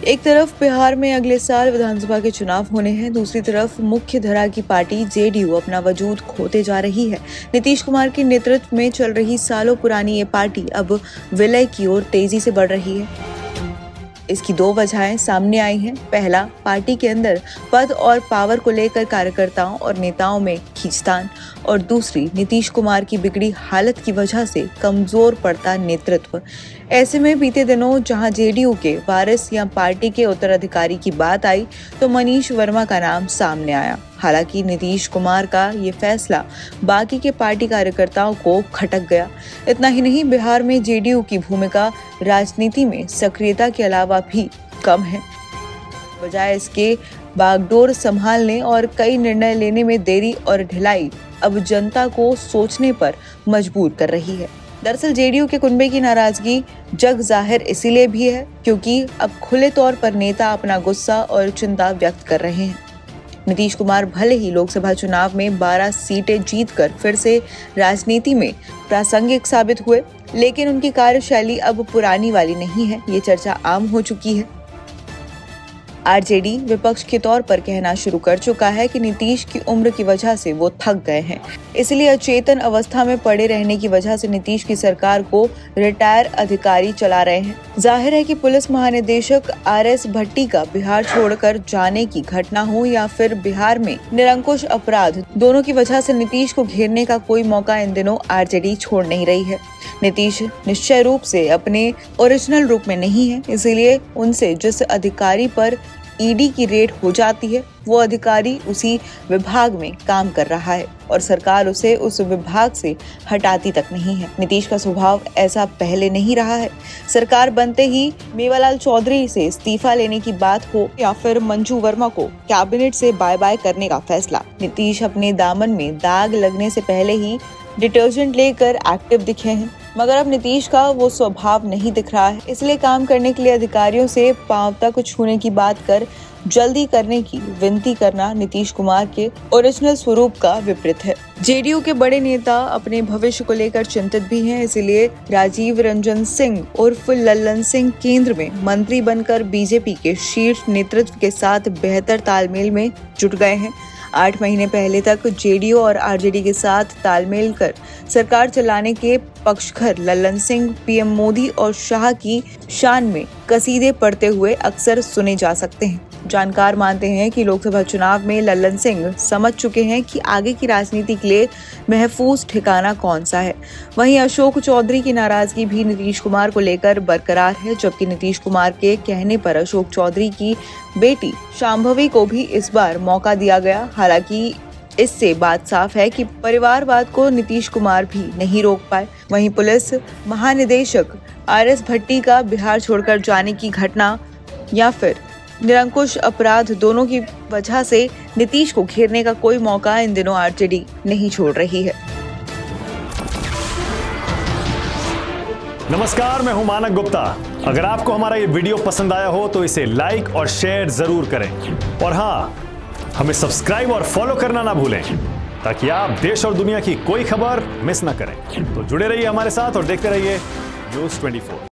एक तरफ बिहार में अगले साल विधानसभा के चुनाव होने हैं, दूसरी तरफ मुख्य धारा की पार्टी जेडीयू अपना वजूद खोते जा रही है। नीतीश कुमार के नेतृत्व में चल रही सालों पुरानी ये पार्टी अब विलय की ओर तेजी से बढ़ रही है। इसकी दो वजहें सामने आई हैं। पहला, पार्टी के अंदर पद और पावर को लेकर कार्यकर्ताओं और नेताओं में खींचतान, और दूसरी, नीतीश कुमार की बिगड़ी हालत की वजह से कमजोर पड़ता नेतृत्व। ऐसे में बीते दिनों जहां जेडीयू के वारिस या पार्टी के उत्तराधिकारी की बात आई तो मनीष वर्मा का नाम सामने आया। हालांकि नीतीश कुमार का ये फैसला बाकी के पार्टी कार्यकर्ताओं को खटक गया। इतना ही नहीं, बिहार में जेडीयू की भूमिका राजनीति में सक्रियता के अलावा भी कम है। बजाय इसके बागडोर संभालने और कई निर्णय लेने में देरी और ढिलाई अब जनता को सोचने पर मजबूर कर रही है। दरअसल जेडीयू के कुनबे की नाराजगी जग जाहिर इसीलिए भी है क्योंकि अब खुले तौर पर नेता अपना गुस्सा और चिंता व्यक्त कर रहे हैं। नीतीश कुमार भले ही लोकसभा चुनाव में 12 सीटें जीतकर फिर से राजनीति में प्रासंगिक साबित हुए, लेकिन उनकी कार्यशैली अब पुरानी वाली नहीं है। ये चर्चा आम हो चुकी है। आरजेडी विपक्ष के तौर पर कहना शुरू कर चुका है कि नीतीश की उम्र की वजह से वो थक गए हैं, इसलिए अचेतन अवस्था में पड़े रहने की वजह से नीतीश की सरकार को रिटायर अधिकारी चला रहे हैं। जाहिर है कि पुलिस महानिदेशक आरएस भट्टी का बिहार छोड़कर जाने की घटना हो या फिर बिहार में निरंकुश अपराध, दोनों की वजह से नीतीश को घेरने का कोई मौका इन दिनों आरजेडी छोड़ नहीं रही है। नीतीश निश्चय रूप से अपने ओरिजिनल रूप में नहीं है, इसीलिए उनसे जिस अधिकारी पर ईडी की रेड हो जाती है वो अधिकारी उसी विभाग में काम कर रहा है और सरकार उसे उस विभाग से हटाती तक नहीं है। नीतीश का स्वभाव ऐसा पहले नहीं रहा है। सरकार बनते ही मेवालाल चौधरी से इस्तीफा लेने की बात हो या फिर मंजू वर्मा को कैबिनेट से बाय बाय करने का फैसला, नीतीश अपने दामन में दाग लगने से पहले ही डिटर्जेंट लेकर एक्टिव दिखे हैं। मगर अब नीतीश का वो स्वभाव नहीं दिख रहा है, इसलिए काम करने के लिए अधिकारियों से पांव तक छूने की बात कर जल्दी करने की विनती करना नीतीश कुमार के ओरिजिनल स्वरूप का विपरीत है। जेडीयू के बड़े नेता अपने भविष्य को लेकर चिंतित भी हैं, इसलिए राजीव रंजन सिंह उर्फ लल्लन सिंह केंद्र में मंत्री बनकर बीजेपी के शीर्ष नेतृत्व के साथ बेहतर तालमेल में जुट गए हैं। 8 महीने पहले तक जेडीयू और आरजेडी के साथ तालमेल कर सरकार चलाने के पक्षधर लल्लन सिंह पीएम मोदी और शाह की शान में कसीदे पढ़ते हुए अक्सर सुने जा सकते हैं। जानकार मानते हैं कि लोकसभा चुनाव में लल्लन सिंह समझ चुके हैं कि आगे की राजनीति के लिए महफूज ठिकाना कौन सा है। वहीं अशोक चौधरी की नाराजगी भी नीतीश कुमार को लेकर बरकरार है, जबकि नीतीश कुमार के कहने पर अशोक चौधरी की बेटी शांभवी को भी इस बार मौका दिया गया। हालांकि इससे बात साफ है कि परिवारवाद को नीतीश कुमार भी नहीं रोक पाए। वहीं पुलिस महानिदेशक आरएस भट्टी का बिहार छोड़कर जाने की घटना या फिर निरंकुश अपराध, दोनों की वजह से नीतीश को घेरने का कोई मौका इन दिनों आरजेडी नहीं छोड़ रही है। नमस्कार, मैं हूं मानक गुप्ता। अगर आपको हमारा ये वीडियो पसंद आया हो तो इसे लाइक और शेयर जरूर करें, और हाँ, हमें सब्सक्राइब और फॉलो करना ना भूलें ताकि आप देश और दुनिया की कोई खबर मिस ना करें। तो जुड़े रहिए हमारे साथ और देखते रहिए न्यूज़ 24।